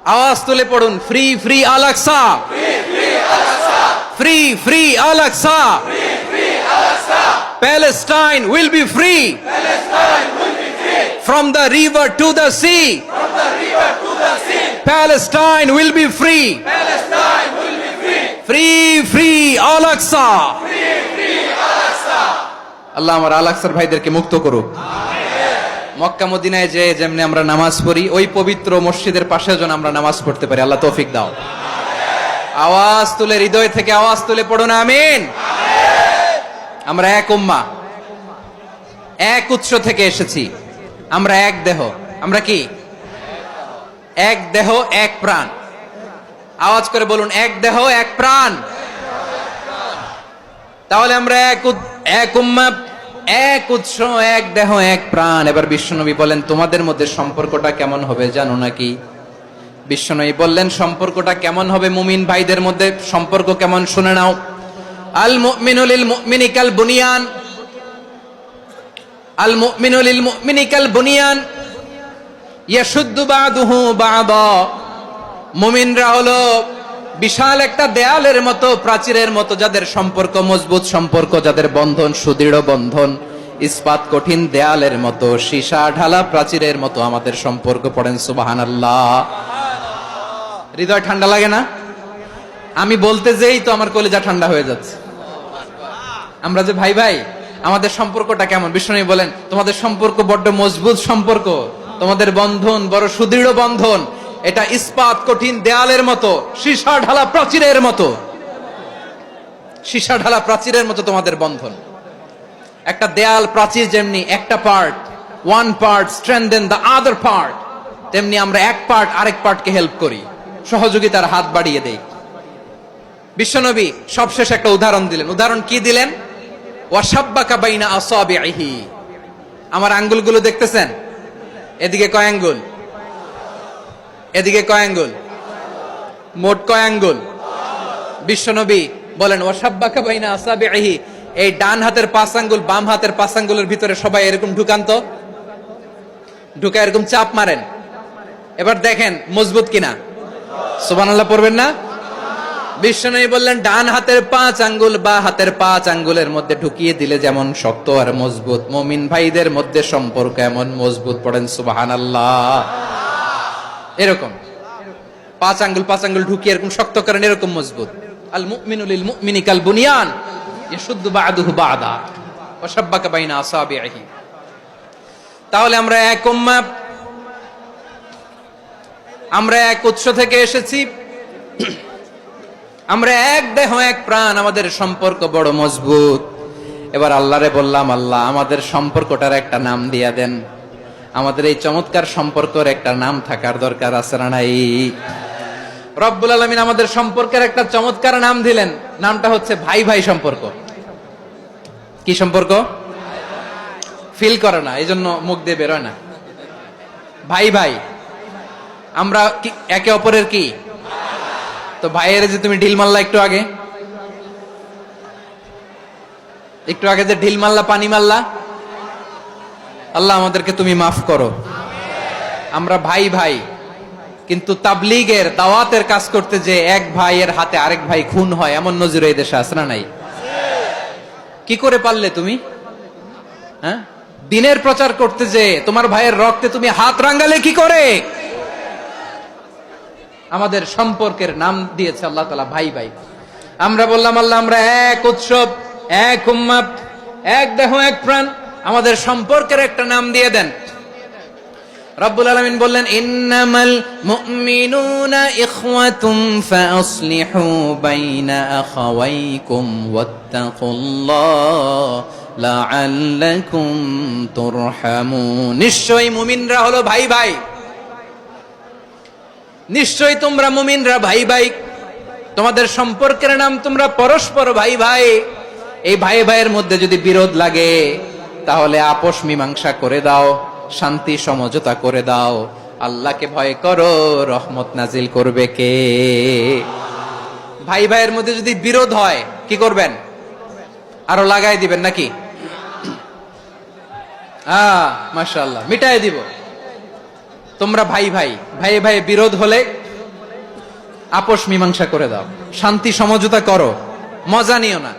আওয়াজ তুলে পড়ুন, free free Al Aqsa, free free Al Aqsa, Palestine will be free from the river to the sea. Palestine will be free. Free free Al Aqsa. আল্লাহ আমার আল আকসার ভাইদেরকে মুক্ত করুক। মক্কা মদিনায় যে যেমনি আমরা নামাজ পড়ি, ওই পবিত্র মসজিদের পাশে যেন আমরা নামাজ পড়তে পারি। আল্লাহ তৌফিক দাও। আওয়াজ তুলে, হৃদয় থেকে আওয়াজ তুলে পড়ুন আমিন। আমরা এক উম্মাহ, এক উৎস থেকে এসেছি। আমরা এক দেহ। আমরা কি? এক দেহ এক প্রাণ। আওয়াজ করে বলুন, এক দেহ এক প্রাণ। তাহলে আমরা এক উম্মাহ, এক উৎস, এক দেহ এক প্রাণ। এবার বিশ্বনবী বলেন, তোমাদের মধ্যে সম্পর্কটা কেমন হবে জানো নাকি? বিশ্বনবী বললেন, সম্পর্কটা কেমন হবে মুমিন ভাইদের মধ্যে? সম্পর্ক কেমন শুনে নাও। আল মুমিনু লিল মুমিনি কাল বুনিয়ান, আল মুমিনু লিল মুমিনি কাল বুনিয়ান ইয়াশুদ্দু বাদুহু বাদা। মুমিনরা হলো বিশাল একটা দেয়ালের মতো, প্রাচীরের মতো, যাদের সম্পর্ক মজবুত সম্পর্ক, যাদের বন্ধন সুদৃঢ় বন্ধন, ইস্পাত কঠিন দেয়ালের মতো, সীসা ঢালা প্রাচীরের মতো আমাদের সম্পর্ক। পড়েন সুবহানাল্লাহ। হৃদয় ঠান্ডা লাগে না? আমি বলতে যেই তো আমার কলিজা ঠান্ডা হয়ে যাচ্ছে। আমরা যে ভাই ভাই, আমাদের সম্পর্কটা কেমন? বিষ্ণু বলেন, তোমাদের সম্পর্ক বড্ড মজবুত সম্পর্ক, তোমাদের বন্ধন বড় সুদৃঢ় বন্ধন, এটা ইস্পাত কঠিন দেয়ালের মতো, সীসা ঢালা প্রাচীরের মতো, সীসা ঢালা প্রাচীরের মতো তোমাদের বন্ধন। একটা দেয়াল প্রাচীর যেমনি একটা part, one part strengthen the other part, তেমনি আমরা এক পার্ট আরেক পার্টকে হেল্প করি, সহযোগিতার হাত বাড়িয়ে দেই। বিশ্বনবী সবশেষ একটা উদাহরণ দিলেন। উদাহরণ কি দিলেন? ওয়াসাব্বাকা বাইনা আসাবিহি। আমার আঙ্গুলগুলো দেখতেছেন? এদিকে কয় আঙ্গুল, এদিকে কয় আঙ্গুল, মোট কয় আঙ্গুল? বিশ্বনবী বলেন, ওয়াসাব্বাকা বাইনা আসাবিহি। এই ডান হাতের 5 আঙ্গুল বাম হাতের 5 আঙ্গুলের ভিতরে সবাই এরকম ঢুকান তো, ঢুকা এরকম চাপ মারেন। এবার দেখেন মজবুত কিনা। সুবহানাল্লাহ পড়বেন না? বিশ্বনবী বললেন, ডান হাতের 5 আঙ্গুল বা হাতের 5 আঙ্গুলের মধ্যে ঢুকিয়ে দিলে যেমন শক্ত আর মজবুত, মুমিন ভাইদের মধ্যে সম্পর্ক এমন মজবুত। পড়েন সুবহানাল্লাহ। এরকম 5 আঙ্গুল ঢুকিয়ে এরকম শক্ত করেন, এরকম মজবুত। আল মুমিনু লিল মুমিনি কাল বুনিয়ান ইয়াশুদ্দু বাদুহু বাদা ওয়া শাব্বাকা বাইনা আসাবিহি। তাহলে আমরা এক উম্মাহ, আমরা এক উৎস থেকে এসেছি, আমরা এক দেহ এক প্রাণ, আমাদের সম্পর্ক বড় মজবুত। এবার আল্লাহরে বললাম, আল্লাহ আমাদের সম্পর্কটার একটা নাম দিয়া দেন। আমাদের এই চমৎকার সম্পর্কের একটা নাম থাকার দরকার আছে না নাই? রব্বুল আলামিন আমাদের সম্পর্কের একটা চমৎকার নাম দিলেন। নামটা হচ্ছে ভাই ভাই সম্পর্ক। কি সম্পর্ক? ফিল করে না, এই জন্য মুখ দিয়ে বেরোয় না। ভাই ভাই, আমরা একে অপরের কি? তো ভাইয়ের যে তুমি ঢিল মারলা একটু আগে, একটু আগে যে ঢিল মারলা, পানি মারলা, আল্লাহ আমাদেরকে তুমি মাফ করো। আমরা ভাই ভাই, কিন্তু তাবলীগের দাওয়াতের কাজ করতে যে এক ভাইয়ের হাতে আরেক ভাই খুন হয়, এমন নজির এই দেশে আছে না নাই? কি করে পারলে তুমি? হ্যাঁ, দিনের প্রচার করতে যে তোমার ভাইয়ের রক্তে তুমি হাত রাঙ্গালে কি করে? আমাদের সম্পর্কের নাম দিয়েছে আল্লাহ তাআলা ভাই ভাই। আমরা বললাম, আল্লাহ আমরা এক উৎসব, এক উম্মাহ, এক দেহ এক প্রাণ, আমাদের সম্পর্কের একটা নাম দিয়ে দেন। রব্বুল আলামিন বললেন, ইন্নামাল মুমিনুনা ইখওয়াতুম ফাসলিহু বাইনা আখাওয়াইকুম ওয়াত্তাকুল্লাহ লাআল্লাকুম তুরহামুন। নিশ্চয়ই মুমিনরা হলো ভাই ভাই, নিশ্চয়ই তোমরা মুমিনরা ভাই ভাই, তোমাদের সম্পর্কের নাম তোমরা পরস্পর ভাই ভাই। এই ভাই ভাইয়ের মধ্যে যদি বিরোধ লাগে, তাহলে আপোষ মীমাংসা করে দাও, শান্তি সমঝোতা করে দাও। আল্লাহকে ভয় করো, রহমত নাজিল করবে কে? ভাই ভাইয়ের মধ্যে যদি বিরোধ হয় কি করবেন? আরো লাগাই দিবেন নাকি? মাশাআল্লাহ, মিটাই দিব। তোমরা ভাই ভাই, ভাই ভাই বিরোধ হলে আপোষ মীমাংসা করে দাও, শান্তি সমঝোতা করো, মজা নিও না।